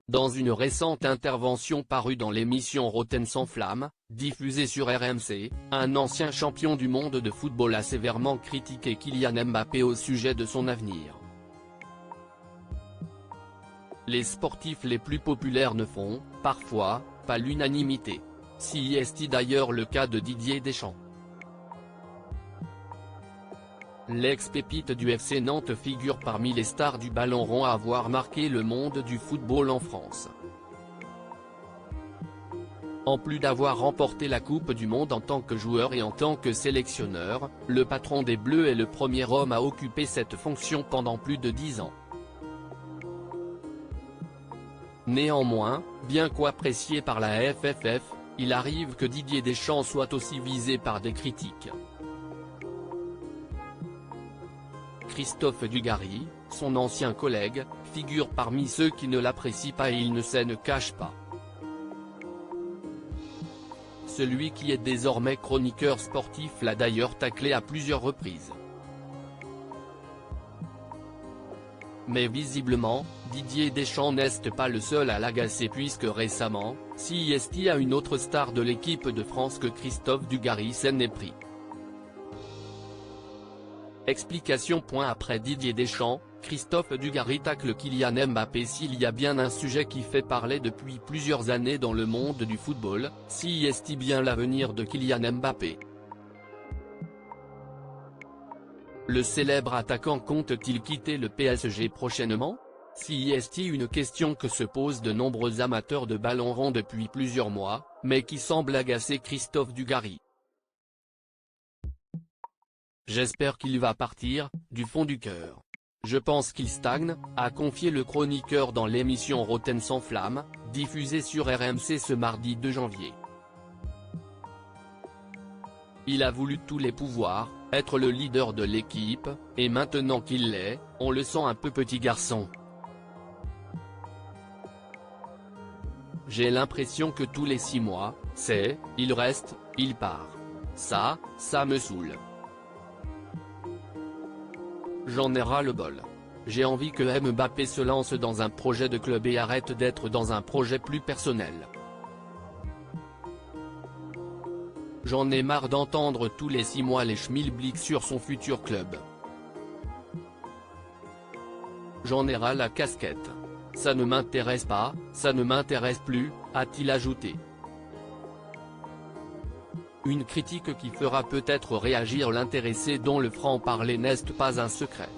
Dans une récente intervention parue dans l'émission Rotten sans flamme, diffusée sur RMC, un ancien champion du monde de football a sévèrement critiqué Kylian Mbappé au sujet de son avenir. Les sportifs les plus populaires ne font, parfois, pas l'unanimité. Si est d'ailleurs le cas de Didier Deschamps. L'ex-pépite du FC Nantes figure parmi les stars du ballon rond à avoir marqué le monde du football en France. En plus d'avoir remporté la Coupe du Monde en tant que joueur et en tant que sélectionneur, le patron des Bleus est le premier homme à occuper cette fonction pendant plus de 10 ans. Néanmoins, bien qu'apprécié par la FFF, il arrive que Didier Deschamps soit aussi visé par des critiques. Christophe Dugarry, son ancien collègue, figure parmi ceux qui ne l'apprécient pas et il ne se cache pas. Celui qui est désormais chroniqueur sportif l'a d'ailleurs taclé à plusieurs reprises. Mais visiblement, Didier Deschamps n'est pas le seul à l'agacer puisque récemment, CIST a une autre star de l'équipe de France que Christophe Dugarry s'en est pris. Explication. Après Didier Deschamps, Christophe Dugarry tacle Kylian Mbappé. S'il y a bien un sujet qui fait parler depuis plusieurs années dans le monde du football, CIST bien l'avenir de Kylian Mbappé. Le célèbre attaquant compte-t-il quitter le PSG prochainement? CIST, une question que se posent de nombreux amateurs de ballon rond depuis plusieurs mois, mais qui semble agacer Christophe Dugarry. J'espère qu'il va partir, du fond du cœur. Je pense qu'il stagne, a confié le chroniqueur dans l'émission Rotten sans flamme, diffusée sur RMC ce mardi 2 janvier. Il a voulu tous les pouvoirs, être le leader de l'équipe, et maintenant qu'il l'est, on le sent un peu petit garçon. J'ai l'impression que tous les 6 mois, il reste, il part. Ça me saoule. J'en ai ras le bol. J'ai envie que Mbappé se lance dans un projet de club et arrête d'être dans un projet plus personnel. J'en ai marre d'entendre tous les 6 mois les schmilblick sur son futur club. J'en ai ras la casquette. Ça ne m'intéresse pas, ça ne m'intéresse plus, a-t-il ajouté. Une critique qui fera peut-être réagir l'intéressé dont le franc-parler n'est pas un secret.